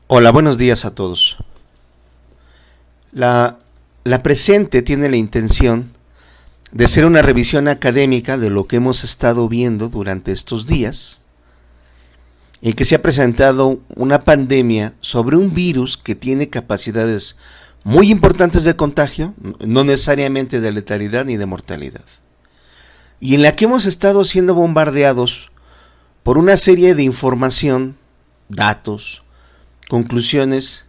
Hola, buenos días a todos. La presente tiene la intención de ser una revisión académica de lo que hemos estado viendo durante estos días, en que se ha presentado una pandemia sobre un virus que tiene capacidades muy importantes de contagio, no necesariamente de letalidad ni de mortalidad, y en la que hemos estado siendo bombardeados por una serie de información, datos, conclusiones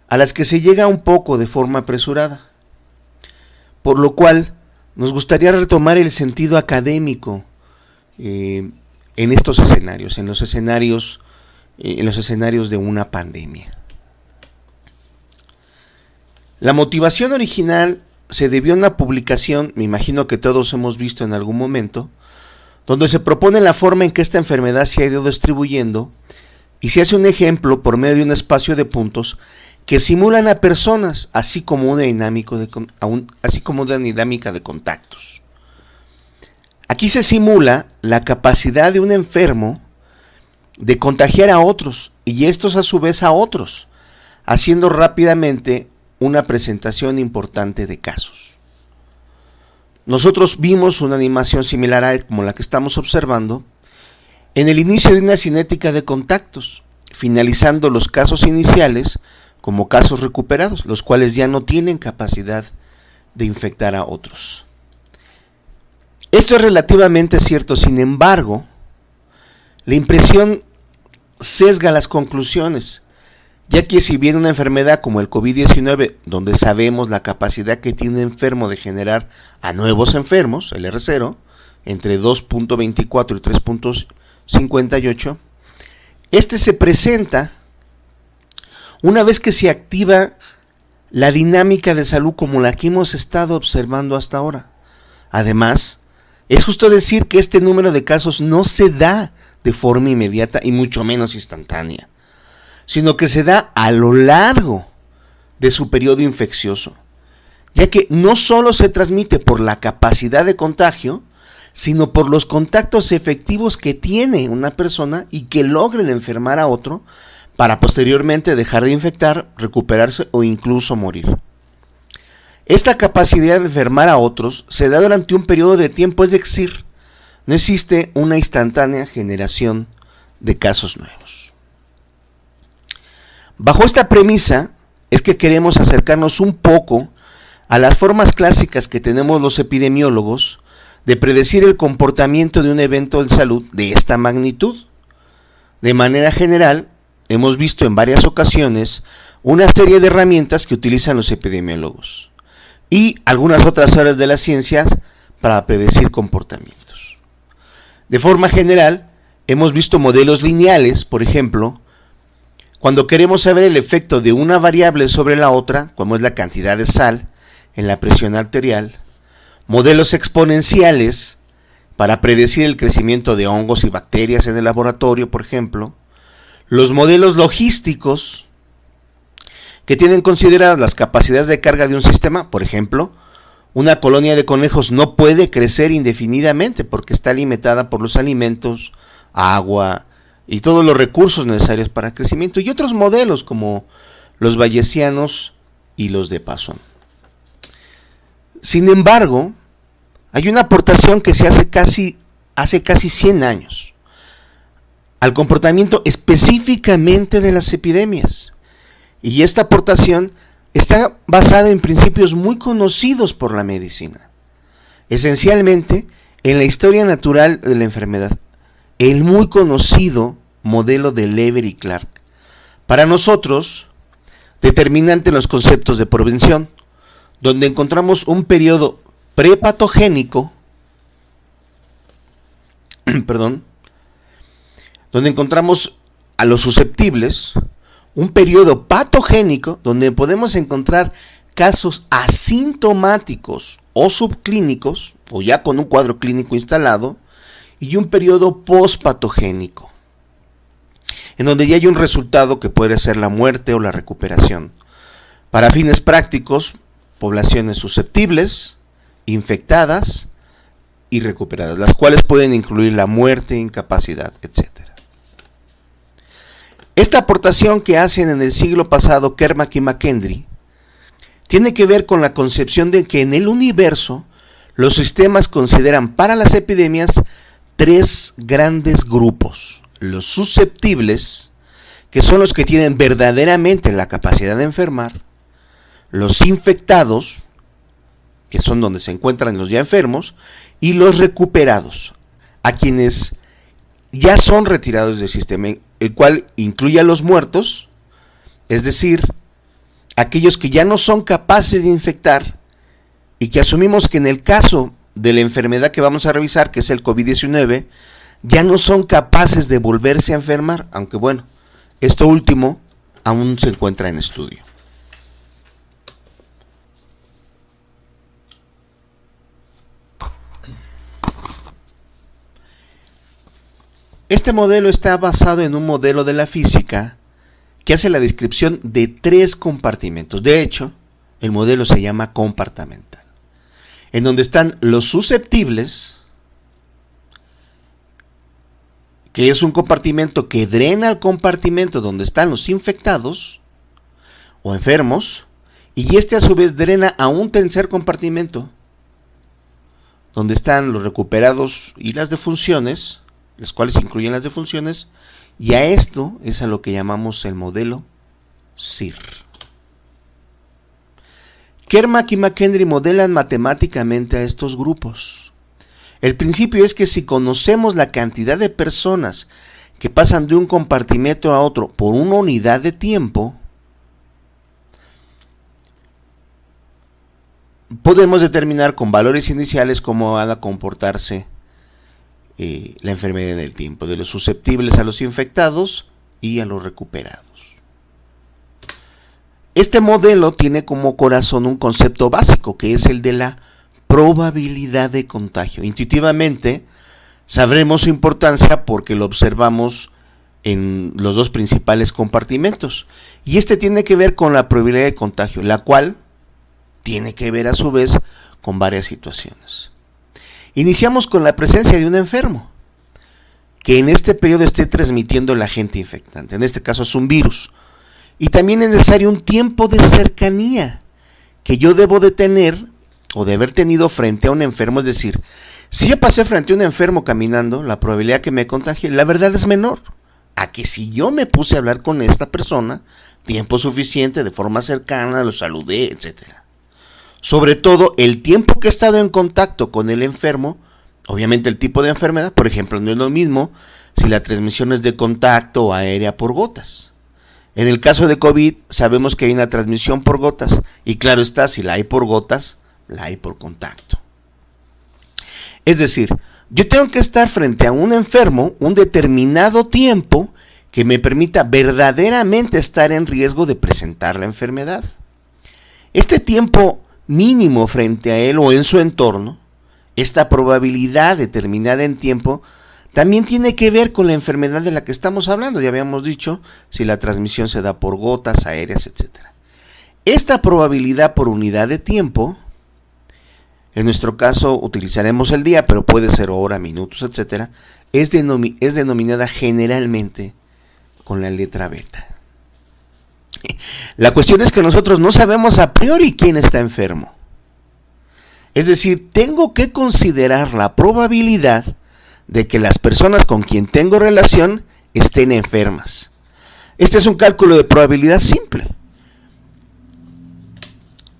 a las que se llega un poco de forma apresurada, por lo cual nos gustaría retomar el sentido académico en estos escenarios, en los escenarios de una pandemia. La motivación original se debió a una publicación, me imagino que todos hemos visto en algún momento, donde se propone la forma en que esta enfermedad se ha ido distribuyendo y se hace un ejemplo por medio de un espacio de puntos que simulan a personas, así como una dinámica de contactos. Aquí se simula la capacidad de un enfermo de contagiar a otros y estos a su vez a otros, haciendo rápidamente una presentación importante de casos. Nosotros vimos una animación similar a como la que estamos observando en el inicio de una cinética de contactos, finalizando los casos iniciales como casos recuperados, los cuales ya no tienen capacidad de infectar a otros. Esto es relativamente cierto, sin embargo, la impresión sesga las conclusiones, ya que si bien una enfermedad como el COVID-19, donde sabemos la capacidad que tiene un enfermo de generar a nuevos enfermos, el R0, entre 2.24 y 3.58, este se presenta una vez que se activa la dinámica de salud como la que hemos estado observando hasta ahora. Además, es justo decir que este número de casos no se da de forma inmediata y mucho menos instantánea, sino que se da a lo largo de su periodo infeccioso, ya que no solo se transmite por la capacidad de contagio, sino por los contactos efectivos que tiene una persona y que logren enfermar a otro para posteriormente dejar de infectar, recuperarse o incluso morir. Esta capacidad de enfermar a otros se da durante un periodo de tiempo, es decir, no existe una instantánea generación de casos nuevos. Bajo esta premisa es que queremos acercarnos un poco a las formas clásicas que tenemos los epidemiólogos de predecir el comportamiento de un evento de salud de esta magnitud. De manera general, hemos visto en varias ocasiones una serie de herramientas que utilizan los epidemiólogos y algunas otras áreas de las ciencias para predecir comportamientos. De forma general, hemos visto modelos lineales, por ejemplo, cuando queremos saber el efecto de una variable sobre la otra, como es la cantidad de sal en la presión arterial, modelos exponenciales para predecir el crecimiento de hongos y bacterias en el laboratorio, por ejemplo, los modelos logísticos que tienen consideradas las capacidades de carga de un sistema, por ejemplo, una colonia de conejos no puede crecer indefinidamente porque está limitada por los alimentos, agua y todos los recursos necesarios para el crecimiento, y otros modelos como los bayesianos y los de Passon. Sin embargo, hay una aportación que se hace casi 100 años al comportamiento específicamente de las epidemias. Y esta aportación está basada en principios muy conocidos por la medicina. Esencialmente, en la historia natural de la enfermedad, el muy conocido modelo de Leber y Clark. Para nosotros, determinante en los conceptos de prevención, donde encontramos un periodo prepatogénico, donde encontramos a los susceptibles, un periodo patogénico, donde podemos encontrar casos asintomáticos o subclínicos, o ya con un cuadro clínico instalado, y un periodo postpatogénico, en donde ya hay un resultado que puede ser la muerte o la recuperación. Para fines prácticos, poblaciones susceptibles, infectadas y recuperadas, las cuales pueden incluir la muerte, incapacidad, etc. Esta aportación que hacen en el siglo pasado Kermack y McKendry tiene que ver con la concepción de que en el universo los sistemas consideran para las epidemias tres grandes grupos: los susceptibles, que son los que tienen verdaderamente la capacidad de enfermar; los infectados, que son donde se encuentran los ya enfermos; y los recuperados, a quienes ya son retirados del sistema, el cual incluye a los muertos, es decir, aquellos que ya no son capaces de infectar y que asumimos que en el caso de la enfermedad que vamos a revisar, que es el COVID-19, ya no son capaces de volverse a enfermar, aunque bueno, esto último aún se encuentra en estudio. Este modelo está basado en un modelo de la física que hace la descripción de tres compartimentos. De hecho, el modelo se llama compartimental, en donde están los susceptibles, que es un compartimento que drena al compartimento donde están los infectados o enfermos, y este a su vez drena a un tercer compartimento donde están los recuperados y las defunciones, las cuales incluyen las defunciones, y a esto es a lo que llamamos el modelo SIR. Kermack y McKendry modelan matemáticamente a estos grupos. El principio es que si conocemos la cantidad de personas que pasan de un compartimento a otro por una unidad de tiempo, podemos determinar con valores iniciales cómo van a comportarse la enfermedad en el tiempo, de los susceptibles a los infectados y a los recuperados. Este modelo tiene como corazón un concepto básico, que es el de la probabilidad de contagio. Intuitivamente sabremos su importancia porque lo observamos en los dos principales compartimentos, y este tiene que ver con la probabilidad de contagio, la cual tiene que ver a su vez con varias situaciones. Iniciamos con la presencia de un enfermo que en este periodo esté transmitiendo el agente infectante, en este caso es un virus, y también es necesario un tiempo de cercanía que yo debo de tener o de haber tenido frente a un enfermo. Es decir, si yo pasé frente a un enfermo caminando, la probabilidad que me contagie, la verdad es menor a que si yo me puse a hablar con esta persona tiempo suficiente, de forma cercana, lo saludé, etcétera. Sobre todo el tiempo que he estado en contacto con el enfermo, obviamente el tipo de enfermedad, por ejemplo, no es lo mismo si la transmisión es de contacto o aérea por gotas. En el caso de COVID sabemos que hay una transmisión por gotas, y claro está, si la hay por gotas, la hay por contacto. Es decir, yo tengo que estar frente a un enfermo un determinado tiempo que me permita verdaderamente estar en riesgo de presentar la enfermedad. Este tiempo mínimo frente a él o en su entorno, esta probabilidad determinada en tiempo, también tiene que ver con la enfermedad de la que estamos hablando. Ya habíamos dicho si la transmisión se da por gotas, aéreas, etc. Esta probabilidad por unidad de tiempo, en nuestro caso utilizaremos el día, pero puede ser hora, minutos, etc., es denominada generalmente con la letra beta. La cuestión es que nosotros no sabemos a priori quién está enfermo. Es decir, tengo que considerar la probabilidad de que las personas con quien tengo relación estén enfermas. Este es un cálculo de probabilidad simple.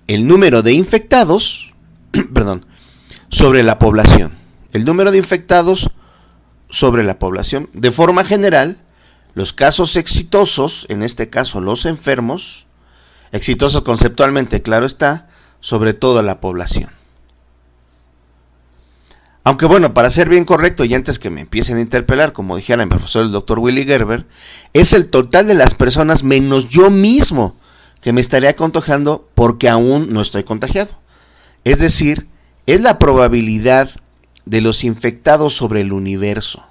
El número de infectados, sobre la población. El número de infectados sobre la población. De forma general, los casos exitosos, en este caso los enfermos, exitosos conceptualmente, claro está, sobre toda la población. Aunque bueno, para ser bien correcto y antes que me empiecen a interpelar, como dijera mi profesor el Dr. Willy Gerber, es el total de las personas menos yo mismo que me estaría contagiando porque aún no estoy contagiado. Es decir, es la probabilidad de los infectados sobre el universo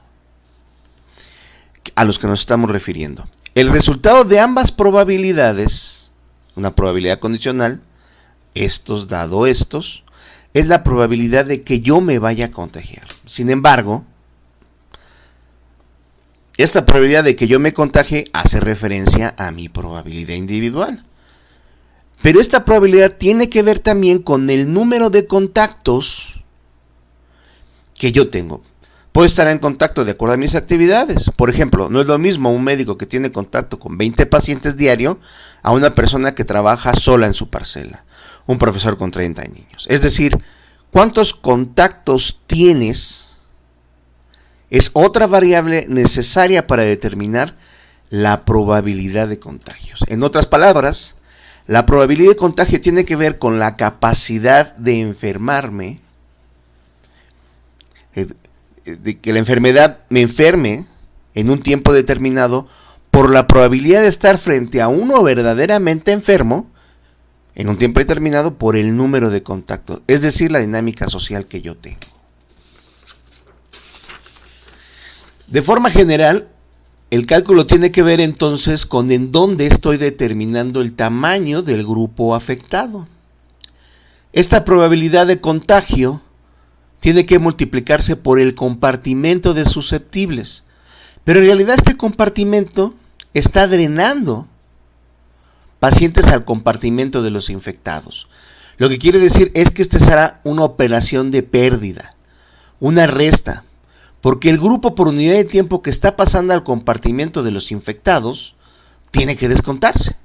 a los que nos estamos refiriendo. El resultado de ambas probabilidades, una probabilidad condicional, estos dado estos, es la probabilidad de que yo me vaya a contagiar. Sin embargo, Esta probabilidad de que yo me contagie hace referencia a mi probabilidad individual. Pero esta probabilidad tiene que ver también con el número de contactos que yo tengo. Puedo estar en contacto de acuerdo a mis actividades. Por ejemplo, no es lo mismo un médico que tiene contacto con 20 pacientes diario a una persona que trabaja sola en su parcela, un profesor con 30 niños. Es decir, ¿cuántos contactos tienes? Es otra variable necesaria para determinar la probabilidad de contagios. En otras palabras, la probabilidad de contagio tiene que ver con la capacidad de enfermarme, de que la enfermedad me enferme en un tiempo determinado, por la probabilidad de estar frente a uno verdaderamente enfermo en un tiempo determinado por el número de contactos, es decir, la dinámica social que yo tengo. De forma general, el cálculo tiene que ver entonces con en dónde estoy determinando el tamaño del grupo afectado. Esta probabilidad de contagio tiene que multiplicarse por el compartimento de susceptibles, pero en realidad este compartimento está drenando pacientes al compartimento de los infectados. Lo que quiere decir es que esta será una operación de pérdida, una resta, porque el grupo por unidad de tiempo que está pasando al compartimento de los infectados tiene que descontarse.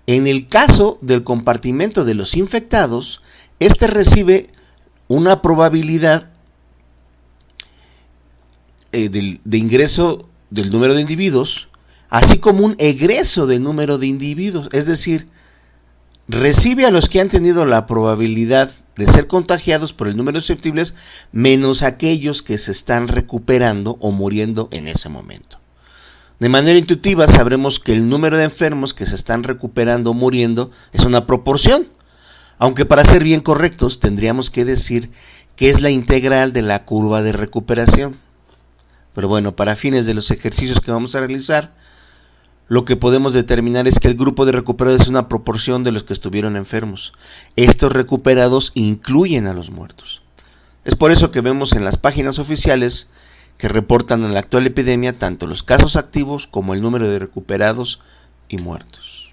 En el caso del compartimento de los infectados, este recibe una probabilidad de ingreso del número de individuos, así como un egreso del número de individuos, es decir, recibe a los que han tenido la probabilidad de ser contagiados por el número de susceptibles, menos aquellos que se están recuperando o muriendo en ese momento. De manera intuitiva sabremos que el número de enfermos que se están recuperando o muriendo es una proporción, aunque para ser bien correctos tendríamos que decir que es la integral de la curva de recuperación. Pero bueno, para fines de los ejercicios que vamos a realizar, lo que podemos determinar es que el grupo de recuperados es una proporción de los que estuvieron enfermos. Estos recuperados incluyen a los muertos. Es por eso que vemos en las páginas oficiales que reportan en la actual epidemia tanto los casos activos como el número de recuperados y muertos.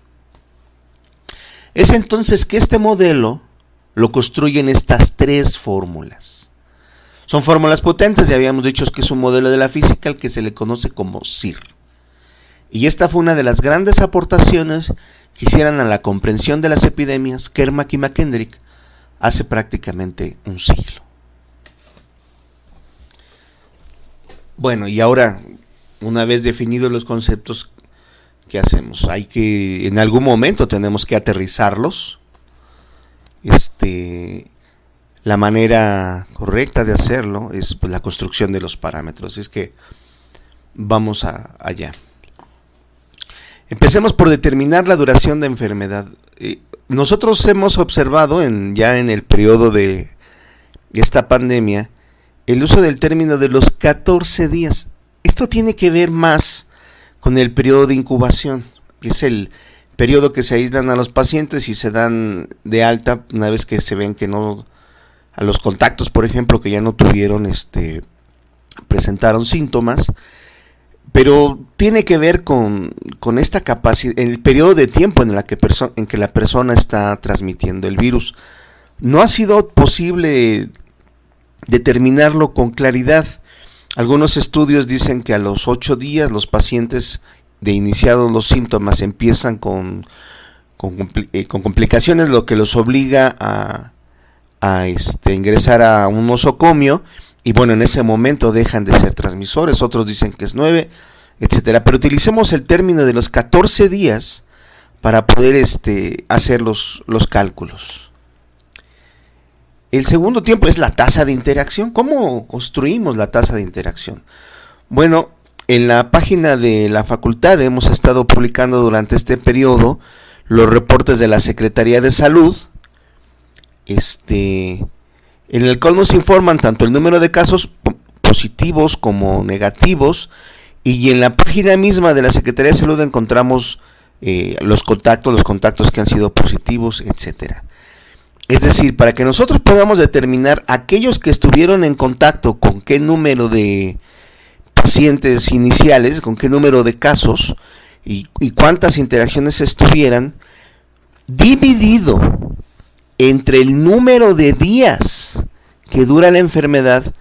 Es entonces que este modelo lo construyen estas tres fórmulas. Son fórmulas potentes, ya habíamos dicho que es un modelo de la física al que se le conoce como SIR. Y esta fue una de las grandes aportaciones que hicieron a la comprensión de las epidemias Kermack y McKendrick hace prácticamente un siglo. Bueno, y ahora, una vez definidos los conceptos, ¿qué hacemos? En algún momento tenemos que aterrizarlos. La manera correcta de hacerlo es la construcción de los parámetros. Es que vamos allá. Empecemos por determinar la duración de enfermedad. Nosotros hemos observado ya en el periodo de esta pandemia el uso del término de los 14 días. Esto tiene que ver más con el periodo de incubación, que es el periodo que se aíslan a los pacientes y se dan de alta una vez que se ven que no, a los contactos, por ejemplo, que ya no tuvieron, presentaron síntomas. Pero tiene que ver con esta capacidad, el periodo de tiempo en que la persona está transmitiendo el virus. No ha sido posible determinarlo con claridad. Algunos estudios dicen que a los 8 días los pacientes de iniciados los síntomas empiezan con complicaciones, lo que los obliga a ingresar a un nosocomio. Y bueno, en ese momento dejan de ser transmisores, otros dicen que es 9, etcétera. Pero utilicemos el término de los 14 días para poder hacer los cálculos. El segundo tiempo es la tasa de interacción. ¿Cómo construimos la tasa de interacción? Bueno, en la página de la facultad hemos estado publicando durante este periodo los reportes de la Secretaría de Salud, en el cual nos informan tanto el número de casos positivos como negativos, y en la página misma de la Secretaría de Salud encontramos los contactos que han sido positivos, etcétera. Es decir, para que nosotros podamos determinar aquellos que estuvieron en contacto con qué número de pacientes iniciales, con qué número de casos y cuántas interacciones estuvieran, dividido entre el número de días que dura la enfermedad,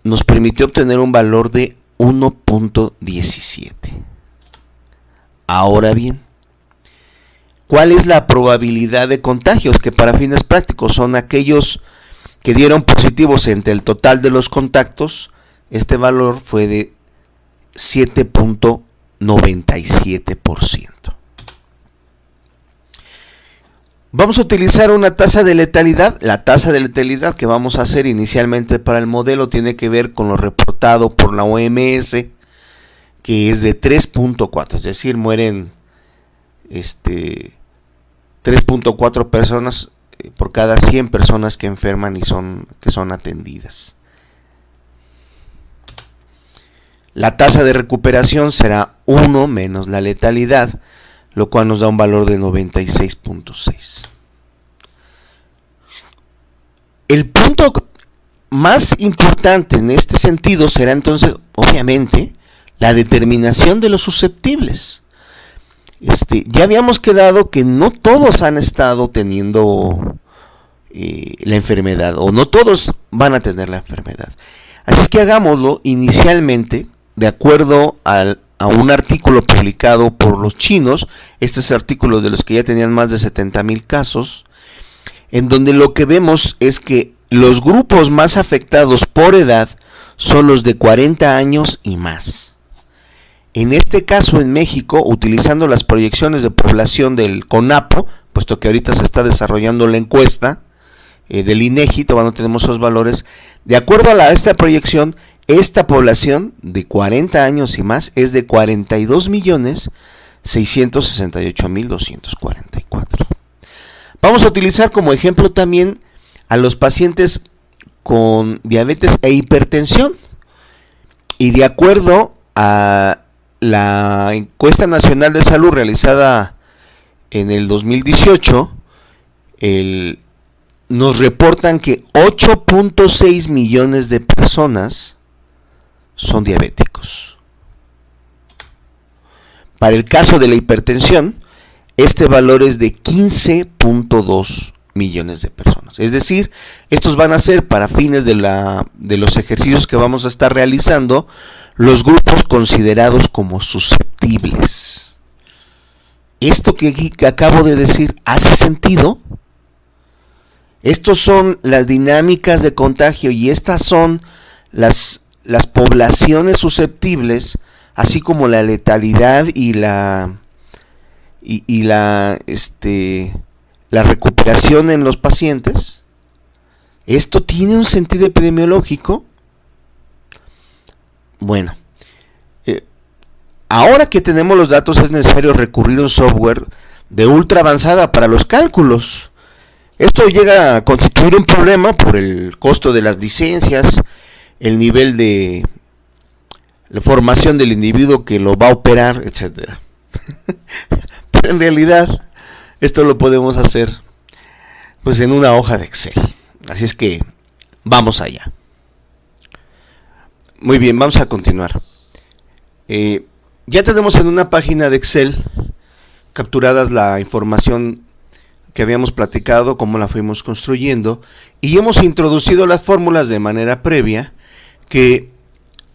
nos permitió obtener un valor de 1.17. Ahora bien, ¿cuál es la probabilidad de contagios? Que para fines prácticos son aquellos que dieron positivos entre el total de los contactos. Este valor fue de 7.97%. Vamos a utilizar una tasa de letalidad. La tasa de letalidad que vamos a hacer inicialmente para el modelo tiene que ver con lo reportado por la OMS, que es de 3.4, es decir, mueren 3.4 personas por cada 100 personas que enferman y que son atendidas. La tasa de recuperación será 1 menos la letalidad, lo cual nos da un valor de 96.6. El punto más importante en este sentido será entonces, obviamente, la determinación de los susceptibles. Ya habíamos quedado que no todos han estado teniendo la enfermedad, o no todos van a tener la enfermedad. Así es que hagámoslo inicialmente de acuerdo a un artículo publicado por los chinos. Este es el artículo de los que ya tenían más de 70,000 casos, en donde lo que vemos es que los grupos más afectados por edad son los de 40 años y más. En este caso, en México, utilizando las proyecciones de población del CONAPO, puesto que ahorita se está desarrollando la encuesta del INEGI, todavía no tenemos esos valores, de acuerdo a esta proyección, esta población de 40 años y más es de 42.668.244. Vamos a utilizar como ejemplo también a los pacientes con diabetes e hipertensión. Y de acuerdo a la encuesta nacional de salud realizada en el 2018, nos reportan que 8.6 millones de personas son diabéticos. Para el caso de la hipertensión, este valor es de 15.2 millones de personas. Es decir, estos van a ser, para fines de los ejercicios que vamos a estar realizando, los grupos considerados como susceptibles. ¿Esto que acabo de decir hace sentido? Estos son las dinámicas de contagio y estas son las poblaciones susceptibles, así como la letalidad y la recuperación en los pacientes. ¿Esto tiene un sentido epidemiológico? Bueno, ahora que tenemos los datos es necesario recurrir a un software de ultra avanzada para los cálculos. Esto llega a constituir un problema por el costo de las licencias, el nivel de la formación del individuo que lo va a operar, etcétera. Pero en realidad esto lo podemos hacer pues en una hoja de Excel. Así es que vamos allá. Muy bien, vamos a continuar. Ya tenemos en una página de Excel capturadas la información que habíamos platicado, cómo la fuimos construyendo, y hemos introducido las fórmulas de manera previa que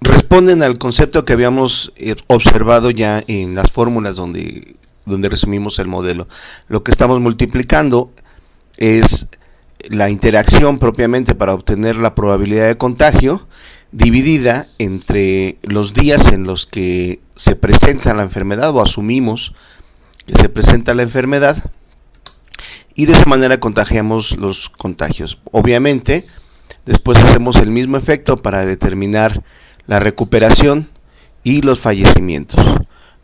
responden al concepto que habíamos observado ya en las fórmulas donde resumimos el modelo. Lo que estamos multiplicando es la interacción propiamente para obtener la probabilidad de contagio, dividida entre los días en los que se presenta la enfermedad o asumimos que se presenta la enfermedad, y de esa manera contagiamos los contagios. Obviamente, después hacemos el mismo efecto para determinar la recuperación y los fallecimientos.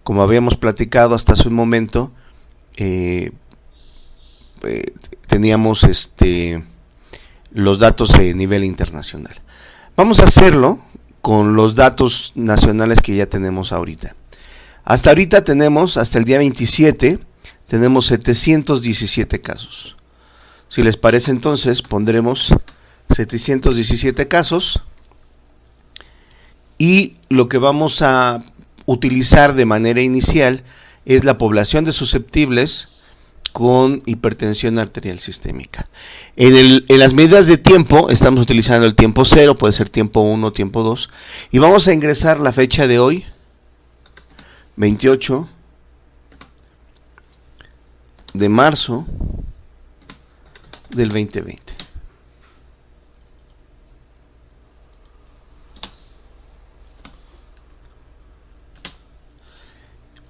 Como habíamos platicado hasta hace un momento, teníamos los datos de nivel internacional. Vamos a hacerlo con los datos nacionales que ya tenemos ahorita. Hasta ahorita tenemos, hasta el día 27, tenemos 717 casos. Si les parece, entonces pondremos 717 casos y lo que vamos a utilizar de manera inicial es la población de susceptibles con hipertensión arterial sistémica. En las medidas de tiempo estamos utilizando el tiempo 0, puede ser tiempo 1, tiempo 2, y vamos a ingresar la fecha de hoy, 28 de marzo del 2020.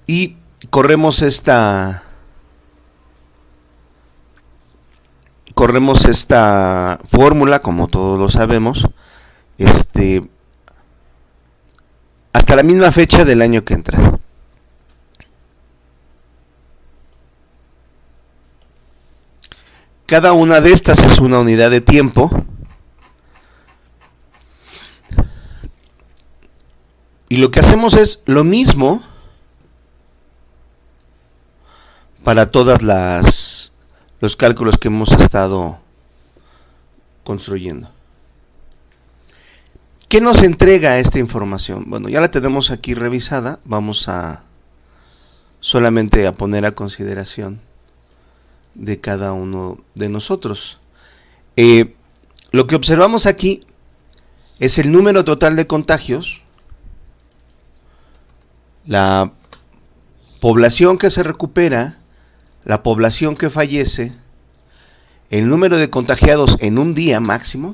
Y corremos esta fórmula, como todos lo sabemos, hasta la misma fecha del año que entra. Cada una de estas es una unidad de tiempo. Y lo que hacemos es lo mismo para todas los cálculos que hemos estado construyendo. ¿Qué nos entrega esta información? Bueno, ya la tenemos aquí revisada. Vamos a solamente a poner a consideración de cada uno de nosotros. Lo que observamos aquí es el número total de contagios, la población que se recupera, la población que fallece, el número de contagiados en un día máximo,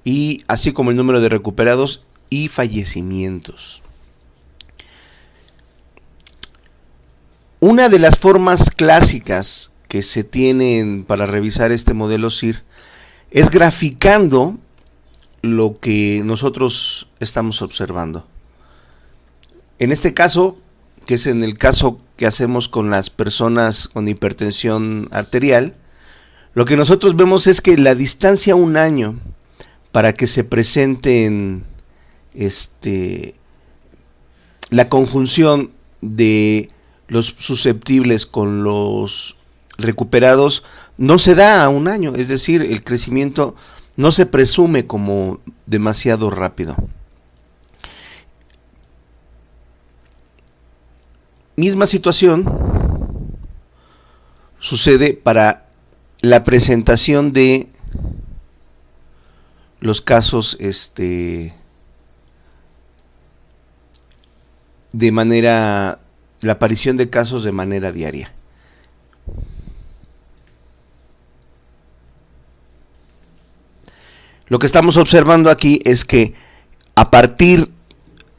y así como el número de recuperados y fallecimientos. Una de las formas clásicas que se tienen para revisar este modelo SIR es graficando lo que nosotros estamos observando. En este caso, que es en el caso que hacemos con las personas con hipertensión arterial, lo que nosotros vemos es que la distancia a un año para que se presenten la conjunción de los susceptibles con los recuperados no se da a un año, es decir, el crecimiento no se presume como demasiado rápido. Misma situación sucede para la presentación de los casos de manera, la aparición de casos de manera diaria. Lo que estamos observando aquí es que a partir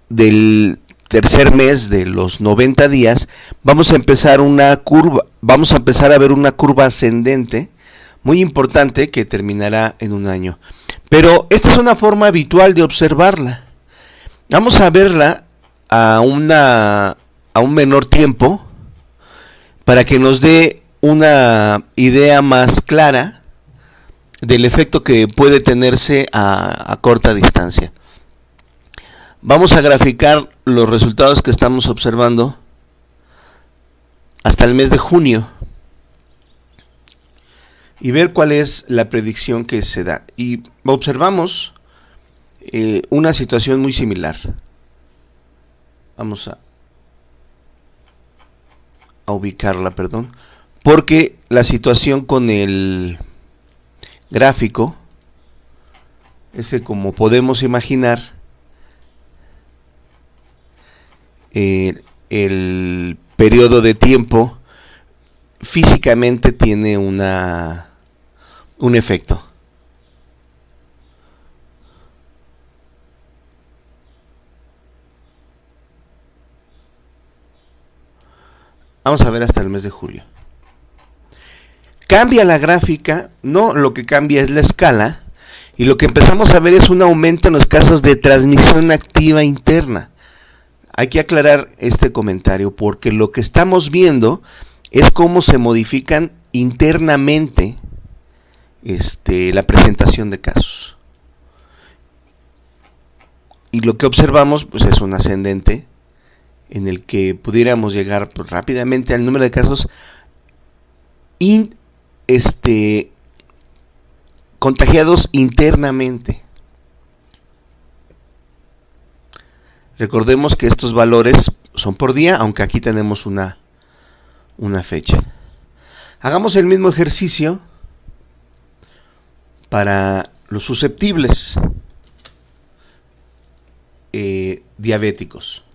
del tercer mes de los 90 días vamos a empezar a ver una curva ascendente muy importante que terminará en un año. Pero esta es una forma habitual de observarla. Vamos a verla a un menor tiempo para que nos dé una idea más clara del efecto que puede tenerse a corta distancia. Vamos a graficar los resultados que estamos observando hasta el mes de junio y ver cuál es la predicción que se da. Y observamos una situación muy similar. Vamos a ubicarla, porque la situación con el gráfico, como podemos imaginar, el periodo de tiempo físicamente tiene un efecto. Vamos a ver hasta el mes de julio. Cambia la gráfica, no, lo que cambia es la escala, y lo que empezamos a ver es un aumento en los casos de transmisión activa interna. Hay que aclarar este comentario porque lo que estamos viendo es cómo se modifican internamente la presentación de casos. Y lo que observamos pues es un ascendente en el que pudiéramos llegar rápidamente al número de casos contagiados internamente. Recordemos que estos valores son por día, aunque aquí tenemos una fecha. Hagamos el mismo ejercicio para los susceptibles diabéticos.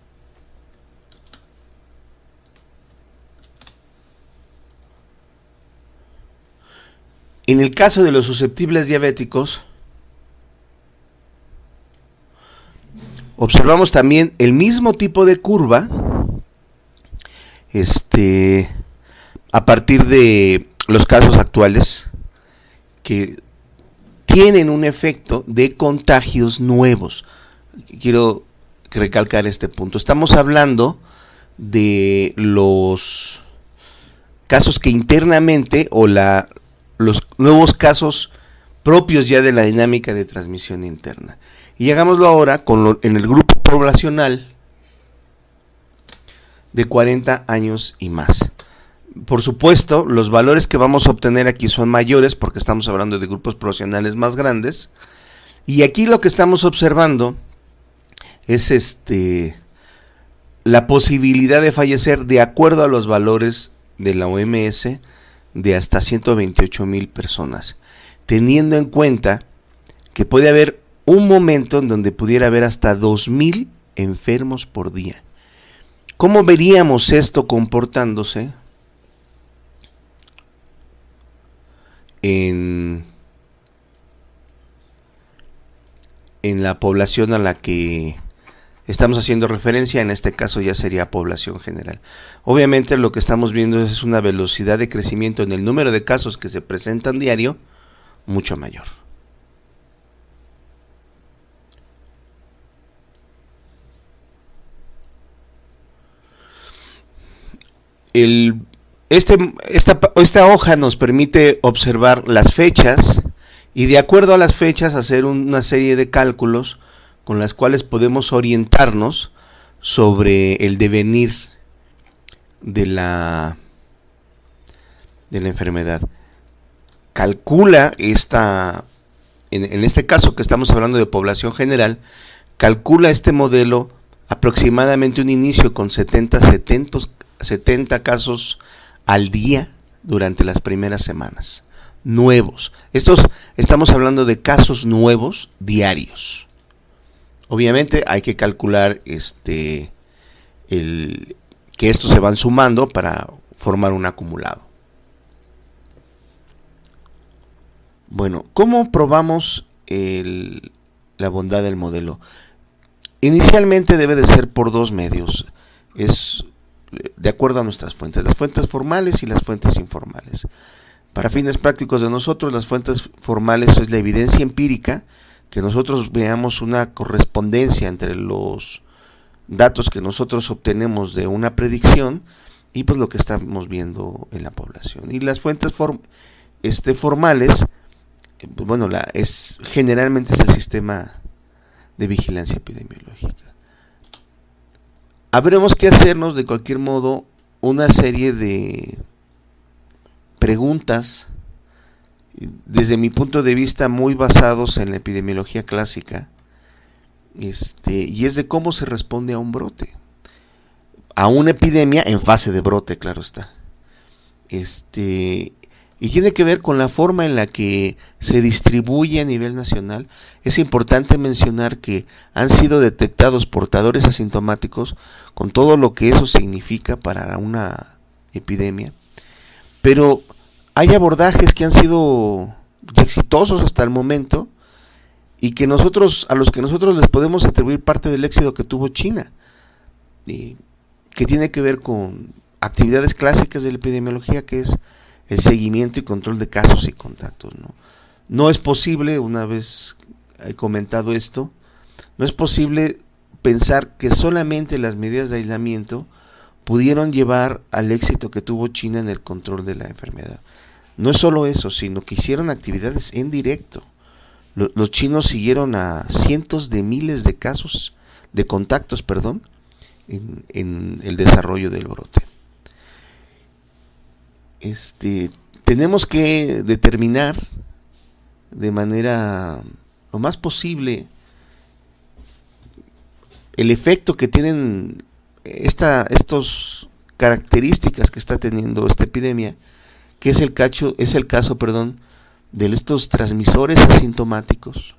En el caso de los susceptibles diabéticos, observamos también el mismo tipo de curva, a partir de los casos actuales, que tienen un efecto de contagios nuevos. Quiero recalcar este punto. Estamos hablando de los casos que internamente o los nuevos casos propios ya de la dinámica de transmisión interna. Y hagámoslo ahora en el grupo poblacional de 40 años y más. Por supuesto, los valores que vamos a obtener aquí son mayores porque estamos hablando de grupos poblacionales más grandes. Y aquí lo que estamos observando es la posibilidad de fallecer de acuerdo a los valores de la OMS de hasta 128,000 personas, teniendo en cuenta que puede haber un momento en donde pudiera haber hasta 2,000 enfermos por día. ¿Cómo veríamos esto comportándose en la población a la que estamos haciendo referencia? En este caso ya sería población general. Obviamente lo que estamos viendo es una velocidad de crecimiento en el número de casos que se presentan diario mucho mayor. Esta hoja nos permite observar las fechas y de acuerdo a las fechas hacer una serie de cálculos con las cuales podemos orientarnos sobre el devenir de la enfermedad. Calcula en este caso que estamos hablando de población general, calcula este modelo aproximadamente un inicio con 70 casos al día durante las primeras semanas. Nuevos. Estamos hablando de casos nuevos diarios. Obviamente hay que calcular que estos se van sumando para formar un acumulado. Bueno, ¿cómo probamos la bondad del modelo? Inicialmente debe de ser por dos medios. Es de acuerdo a nuestras fuentes, las fuentes formales y las fuentes informales. Para fines prácticos de nosotros, las fuentes formales es la evidencia empírica, que nosotros veamos una correspondencia entre los datos que nosotros obtenemos de una predicción y pues lo que estamos viendo en la población. Y las fuentes formales, bueno, generalmente es el sistema de vigilancia epidemiológica. Habremos que hacernos de cualquier modo una serie de preguntas, desde mi punto de vista muy basados en la epidemiología clásica, y es de cómo se responde a un brote, a una epidemia en fase de brote, claro está. Y tiene que ver con la forma en la que se distribuye a nivel nacional. Es importante mencionar que han sido detectados portadores asintomáticos con todo lo que eso significa para una epidemia, pero hay abordajes que han sido exitosos hasta el momento y que a los que nosotros les podemos atribuir parte del éxito que tuvo China, que tiene que ver con actividades clásicas de la epidemiología, que es el seguimiento y control de casos y contactos, ¿no? No es posible, una vez he comentado esto, no es posible pensar que solamente las medidas de aislamiento pudieron llevar al éxito que tuvo China en el control de la enfermedad. No es solo eso, sino que hicieron actividades en directo. Los chinos siguieron a cientos de miles de casos, de contactos, en el desarrollo del brote. Tenemos que determinar de manera lo más posible el efecto que tienen estos características que está teniendo esta epidemia, que es el caso, de estos transmisores asintomáticos.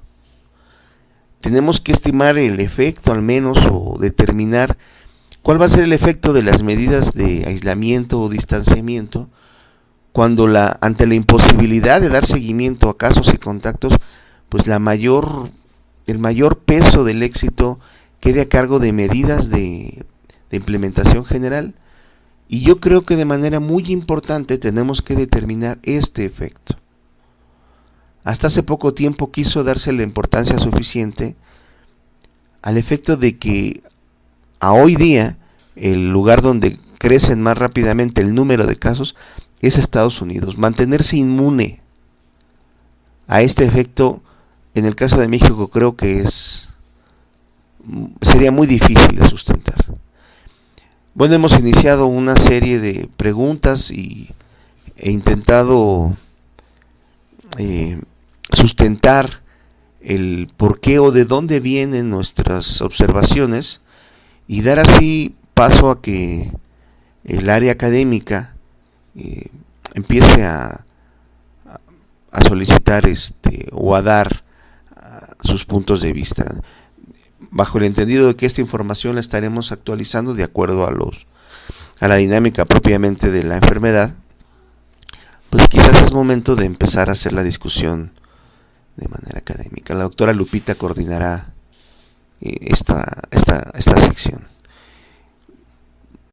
Tenemos que estimar el efecto al menos, o determinar cuál va a ser el efecto de las medidas de aislamiento o distanciamiento cuando ante la imposibilidad de dar seguimiento a casos y contactos, pues el mayor peso del éxito quede a cargo de medidas de implementación general. Y yo creo que de manera muy importante tenemos que determinar este efecto. Hasta hace poco tiempo quiso darse la importancia suficiente al efecto de que a hoy día el lugar donde crecen más rápidamente el número de casos es Estados Unidos. Mantenerse inmune a este efecto, en el caso de México, creo que sería muy difícil de sustentar. Bueno, hemos iniciado una serie de preguntas e intentado sustentar el por qué o de dónde vienen nuestras observaciones y dar así paso a que el área académica empiece a solicitar o a dar sus puntos de vista, bajo el entendido de que esta información la estaremos actualizando de acuerdo a la dinámica propiamente de la enfermedad. Pues quizás es momento de empezar a hacer la discusión de manera académica. La doctora Lupita coordinará esta sección.